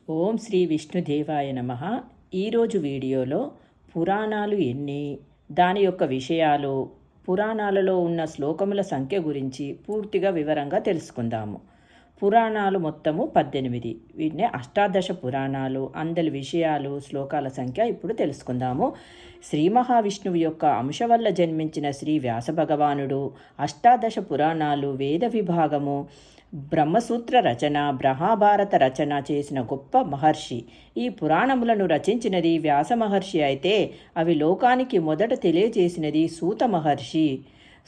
ఓం శ్రీ విష్ణుదేవాయ నమః. ఈరోజు వీడియోలో పురాణాలు ఎన్ని, దాని యొక్క విషయాలు, పురాణాలలో ఉన్న శ్లోకముల సంఖ్య గురించి పూర్తిగా వివరంగా తెలుసుకుందాము. పురాణాలు మొత్తము 18. వీటిని అష్టాదశ పురాణాలు. అందరి విషయాలు, శ్లోకాల సంఖ్య ఇప్పుడు తెలుసుకుందాము. శ్రీ మహావిష్ణువు యొక్క అంశ వల్ల జన్మించిన శ్రీ వ్యాస భగవానుడు అష్టాదశ పురాణాలు, వేద విభాగము, బ్రహ్మసూత్ర రచన, మహాభారత రచన చేసిన గొప్ప మహర్షి. ఈ పురాణములను రచించినది వ్యాస మహర్షి అయితే అవి లోకానికి మొదట తెలియజేసినది సూత మహర్షి.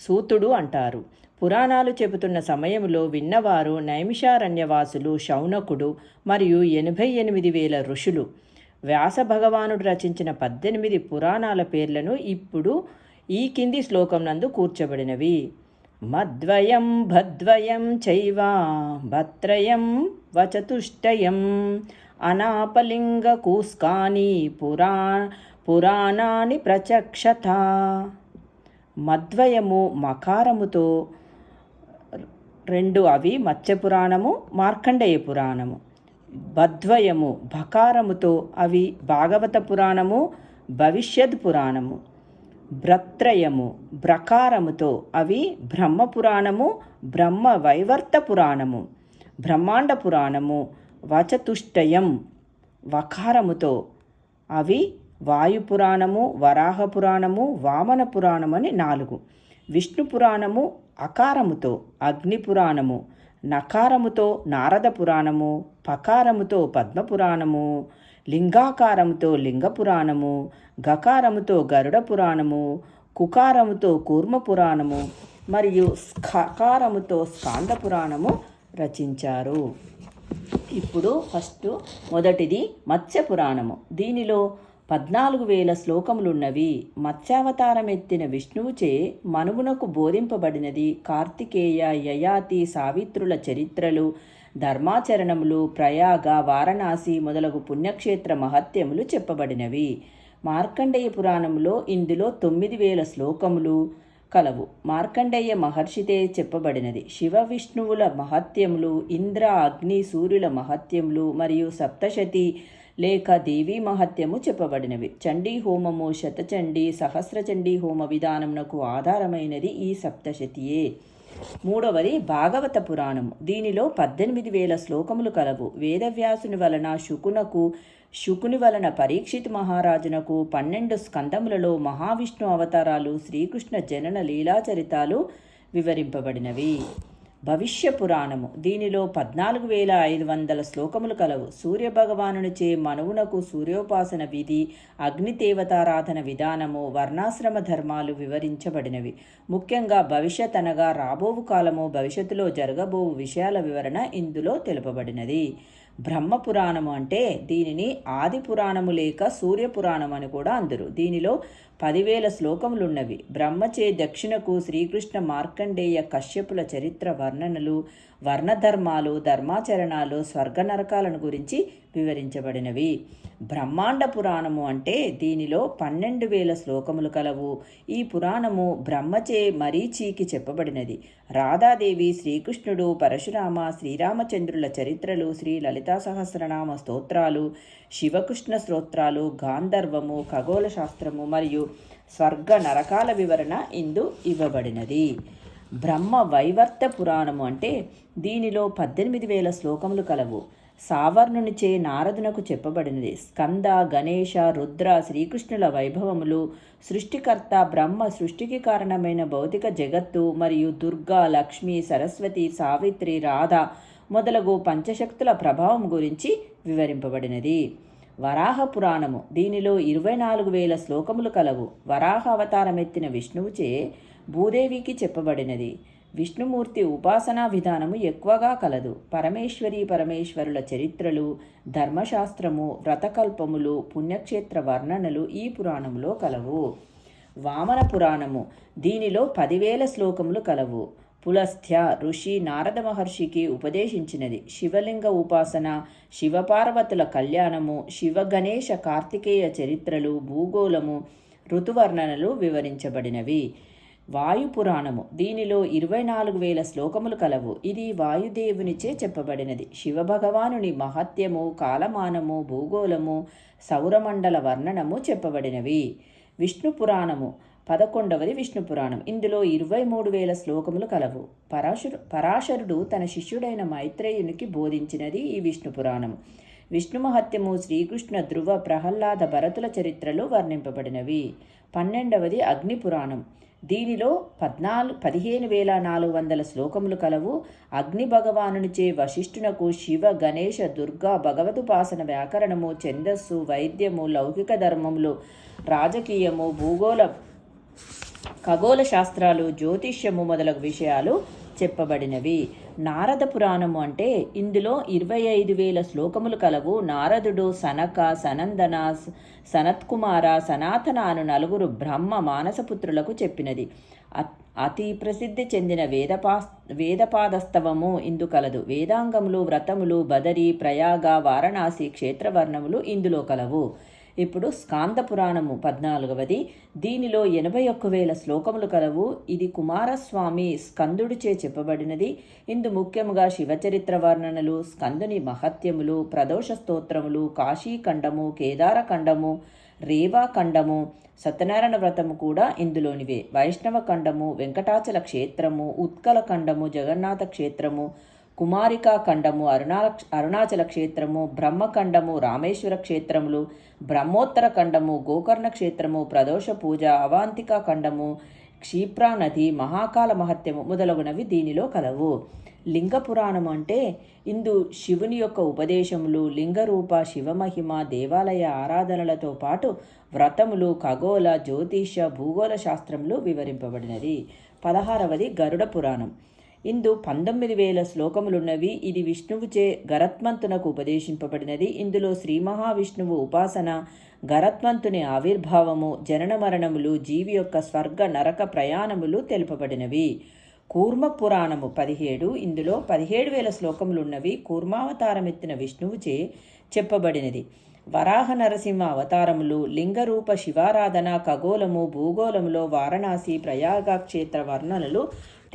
సూతుడు అంటారు. పురాణాలు చెబుతున్న సమయంలో విన్నవారు నైమిషారణ్యవాసులు, శౌనకుడు మరియు 88,000 ఋషులు. వ్యాస భగవానుడు రచించిన 18 పురాణాల పేర్లను ఇప్పుడు ఈ కింది శ్లోకం నందు కూర్చబడినవి. మద్వయం భద్వయం చైవ భత్రయం వచతుష్టయం అనాపలింగ కూస్కాని పురాణాని ప్రచక్షత. మద్వయము మకారముతో 2 అవి మత్స్యపురాణము, మార్కండేయ పురాణము. భద్వయము భకారముతో అవి భాగవత పురాణము, భవిష్యత్ పురాణము. భ్రత్రయము బ్రకారముతో అవి బ్రహ్మపురాణము, బ్రహ్మ వైవర్త పురాణము, బ్రహ్మాండ పురాణము. వచతుష్టయం వకారముతో అవి వాయుపురాణము, వరాహ పురాణము, వామన పురాణము అని 4. విష్ణు పురాణము అకారముతో అగ్ని పురాణము, నకారముతో నారద పురాణము, పకారముతో పద్మపురాణము, లింగాకారముతో లింగ పురాణము, గకారముతో గరుడ పురాణము, కుకారముతో కూర్మ పురాణము మరియు స్కారముతో స్కాంద పురాణము రచించారు. ఇప్పుడు మొదటిది మత్స్య పురాణము. దీనిలో 14,000 శ్లోకములున్నవి. మత్స్యావతారం ఎత్తిన విష్ణువుచే మనువునకు బోధింపబడినది. కార్తికేయ, యయాతి, సావిత్రుల చరిత్రలు, ధర్మాచరణములు, ప్రయాగ, వారణాసి మొదలగు పుణ్యక్షేత్ర మహత్యములు చెప్పబడినవి. మార్కండేయ పురాణములో ఇందులో 9,000 శ్లోకములు కలవు. మార్కండేయ మహర్షితే చెప్పబడినది. శివ విష్ణువుల మహత్యములు, ఇంద్ర, అగ్ని, సూర్యుల మహత్యములు మరియు సప్తశతి లేక దేవీ మహత్యము చెప్పబడినవి. చండీ హోమము, శతచండీ, సహస్రచండీ హోమ విధానమునకు ఆధారమైనది ఈ సప్తశతియే. మూడవది భాగవత పురాణము. దీనిలో 18,000 శ్లోకములు కలవు. వేదవ్యాసుని వలన శుకుని వలన పరీక్షిత్ మహారాజునకు 12 స్కందములలో మహావిష్ణు అవతారాలు, శ్రీకృష్ణ జనన లీలాచరితాలు వివరింపబడినవి. భవిష్య పురాణము. దీనిలో 14,500 శ్లోకములు కలవు. సూర్యభగవానునిచే మనువునకు సూర్యోపాసన విధి, అగ్నిదేవతారాధన విధానము, వర్ణాశ్రమ ధర్మాలు వివరించబడినవి. ముఖ్యంగా భవిష్యత్ అనగా రాబోవు కాలము, భవిష్యత్తులో జరగబోవు విషయాల వివరణ ఇందులో తెలుపబడినది. బ్రహ్మ పురాణము అంటే దీనిని ఆది పురాణము లేక సూర్యపురాణం అని కూడా అందరు. దీనిలో 10,000 శ్లోకములున్నవి. బ్రహ్మచే దక్షిణకు శ్రీకృష్ణ, మార్కండేయ, కశ్యపుల చరిత్ర వర్ణనలు, వర్ణధర్మాలు, ధర్మాచరణాలు, స్వర్గ నరకాలను గురించి వివరించబడినవి. బ్రహ్మాండ పురాణము అంటే దీనిలో 12,000 శ్లోకములు కలవు. ఈ పురాణము బ్రహ్మచే మరీచీకి చెప్పబడినది. రాధాదేవి, శ్రీకృష్ణుడు, పరశురామ, శ్రీరామచంద్రుల చరిత్రలు, శ్రీ లలితా సహస్రనామ స్తోత్రాలు, శివకృష్ణ స్తోత్రాలు, గాంధర్వము, ఖగోళ శాస్త్రము మరియు స్వర్గ నరకాల వివరణ ఇందు ఇవ్వబడినది. బ్రహ్మ వైవర్త పురాణము అంటే దీనిలో 18,000 శ్లోకములు కలవు. సావర్ణునిచే నారదునకు చెప్పబడినది. స్కంద, గణేశ, రుద్ర, శ్రీకృష్ణుల వైభవములు, సృష్టికర్త బ్రహ్మ, సృష్టికి కారణమైన భౌతిక జగత్తు మరియు దుర్గా, లక్ష్మి, సరస్వతి, సావిత్రి, రాధ మొదలగు పంచశక్తుల ప్రభావం గురించి వివరింపబడినది. వరాహ పురాణము. దీనిలో 24,000 శ్లోకములు కలవు. వరాహ అవతారమెత్తిన విష్ణువుచే భూదేవికి చెప్పబడినది. విష్ణుమూర్తి ఉపాసనా విధానము ఎక్కువగా కలదు. పరమేశ్వరుల చరిత్రలు, ధర్మశాస్త్రము, వ్రతకల్పములు, పుణ్యక్షేత్ర వర్ణనలు ఈ పురాణములో కలవు. వామన పురాణము. దీనిలో 10,000 శ్లోకములు కలవు. పులస్థ్య ఋషి నారద మహర్షికి ఉపదేశించినది. శివలింగ ఉపాసన, శివపార్వతుల కళ్యాణము, శివగణేశ కార్తికేయ చరిత్రలు, భూగోళము, ఋతువర్ణనలు వివరించబడినవి. వాయు పురాణము, దీనిలో 24,000 శ్లోకములు కలవు. ఇది వాయుదేవునిచే చెప్పబడినది. శివభగవానుని మహత్యము, కాలమానము, భూగోళము, సౌరమండల వర్ణనము చెప్పబడినవి. విష్ణు పురాణము 11వది విష్ణు పురాణం. ఇందులో 23,000 శ్లోకములు కలవు. పరాశరుడు తన శిష్యుడైన మైత్రేయునికి బోధించినది ఈ విష్ణు పురాణము. విష్ణు మహత్యము శ్రీకృష్ణ, ధ్రువ, ప్రహ్లాద, భరతుల చరిత్రలో వర్ణింపబడినవి. 12వది అగ్ని పురాణం. దీనిలో 15,400 శ్లోకములు కలవు. అగ్ని భగవానునిచే వశిష్ఠునకు శివ, గణేశ, దుర్గా, భగవదుపాసన, వ్యాకరణము, ఛందస్సు, వైద్యము, లౌకిక ధర్మములు, రాజకీయము, ఖగోళ శాస్త్రాలు, జ్యోతిష్యము మొదలగు విషయాలు చెప్పబడినవి. నారద పురాణము అంటే ఇందులో 25,000 శ్లోకములు కలవు. నారదుడు సనక, సనందన, సనత్కుమార, సనాతన అను 4 బ్రహ్మ మానసపుత్రులకు చెప్పినది. అతి ప్రసిద్ధి చెందిన వేదపాదస్తవము ఇందు కలదు. వేదాంగములు, వ్రతములు, బదరి, ప్రయాగ, వారణాసి క్షేత్రవర్ణములు ఇందులో కలవు. ఇప్పుడు స్కాంద పురాణము 14వది. దీనిలో 81,000 శ్లోకములు కలవు. ఇది కుమారస్వామి స్కందుడిచే చెప్పబడినది. ఇందు ముఖ్యముగా శివచరిత్ర వర్ణనలు, స్కందుని మహత్యములు, ప్రదోష స్తోత్రములు, కాశీఖండము, కేదారఖండము, రేవాఖండము, సత్యనారాయణ వ్రతము కూడా ఇందులోనివే. వైష్ణవ ఖండము, వెంకటాచల క్షేత్రము, ఉత్కల ఖండము, జగన్నాథ క్షేత్రము, కుమారికా ఖండము, అరుణాచల క్షేత్రము, బ్రహ్మఖండము, రామేశ్వర క్షేత్రములు, బ్రహ్మోత్తర ఖండము, గోకర్ణ క్షేత్రము, ప్రదోష పూజ, అవాంతికా ఖండము, క్షిప్రా నది, మహాకాల మహత్యము మొదలగునవి దీనిలో కలవు. లింగ పురాణము అంటే ఇందు శివుని యొక్క ఉపదేశములు, లింగరూప శివమహిమ, దేవాలయ ఆరాధనలతో పాటు వ్రతములు, ఖగోళ, జ్యోతిష, భూగోళ శాస్త్రములు వివరింపబడినది. 16వది గరుడ పురాణం. ఇందు 19,000 శ్లోకములున్నవి. ఇది విష్ణువుచే గరత్మంతునకు ఉపదేశింపబడినది. ఇందులో శ్రీ మహావిష్ణువు ఉపాసన, గరత్మంతుని ఆవిర్భావము, జనన మరణములు, జీవి యొక్క స్వర్గ నరక ప్రయాణములు తెలుపబడినవి. కూర్మ పురాణము 17. ఇందులో 17,000 శ్లోకములున్నవి. కూర్మావతారమెత్తిన విష్ణువుచే చెప్పబడినది. వరాహ నరసింహ అవతారములు, లింగరూప శివారాధన, ఖగోళము, భూగోళములో వారణాసి, ప్రయాగ క్షేత్ర వర్ణనలు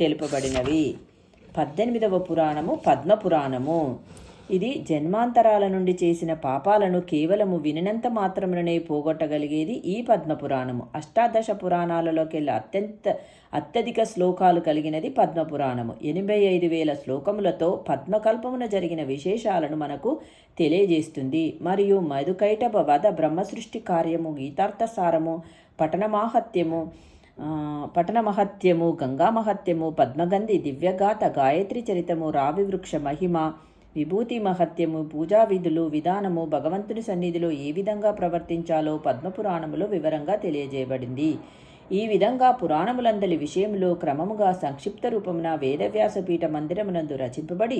తెలుపబడినవి. 18వ పురాణము పద్మపురాణము. ఇది జన్మాంతరాల నుండి చేసిన పాపాలను కేవలము వినినంత మాత్రముననే పోగొట్టగలిగేది ఈ పద్మపురాణము. 18 పురాణాలలోకెల్లా అత్యధిక శ్లోకాలు కలిగినది పద్మపురాణము. 85,000 శ్లోకములతో పద్మకల్పమున జరిగిన విశేషాలను మనకు తెలియజేస్తుంది. మరియు మధుకైటభ వధ, బ్రహ్మసృష్టి కార్యము, గీతార్థసారము, పఠన మహత్యము, గంగా మహత్యము, పద్మగంధి, దివ్యగాథ, గాయత్రి చరితము, రావి వృక్ష మహిమ, విభూతి మహత్యము, పూజా విధులు, విధానము, భగవంతుని సన్నిధిలో ఏ విధంగా ప్రవర్తించాలో పద్మపురాణములో వివరంగా తెలియజేయబడింది. ఈ విధంగా పురాణములందలి విషయములో క్రమముగా సంక్షిప్త రూపమున వేదవ్యాసపీఠ మందిరమునందు రచింపబడి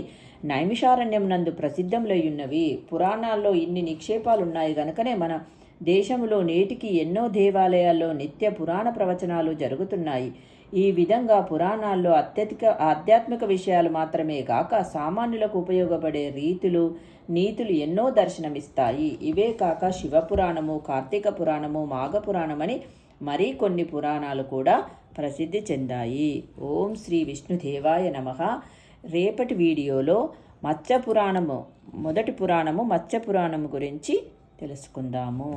నైమిషారణ్యమునందు ప్రసిద్ధములయ్యున్నవి. పురాణాల్లో ఇన్ని నిక్షేపాలున్నాయి గనుకనే మన దేశములో నేటికి ఎన్నో దేవాలయాల్లో నిత్య పురాణ ప్రవచనాలు జరుగుతున్నాయి. ఈ విధంగా పురాణాల్లో అత్యధిక ఆధ్యాత్మిక విషయాలు మాత్రమే కాక సామాన్యులకు ఉపయోగపడే రీతులు, నీతులు ఎన్నో దర్శనమిస్తాయి. ఇవే కాక శివపురాణము, కార్తీక పురాణము, మాఘపురాణమని మరీ కొన్ని పురాణాలు కూడా ప్రసిద్ధి చెందాయి. ఓం శ్రీ విష్ణుదేవాయ నమః. రేపటి వీడియోలో మత్స్యపురాణము, మొదటి పురాణము మత్స్యపురాణము గురించి తెలుసుకుందాము.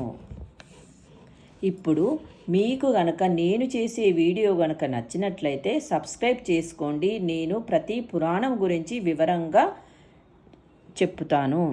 ఇప్పుడు మీకు గనక నేను చేసే వీడియో గనక నచ్చినట్లయితే సబ్స్క్రైబ్ చేసుకోండి. నేను ప్రతి పురాణం గురించి వివరంగా చెప్తాను.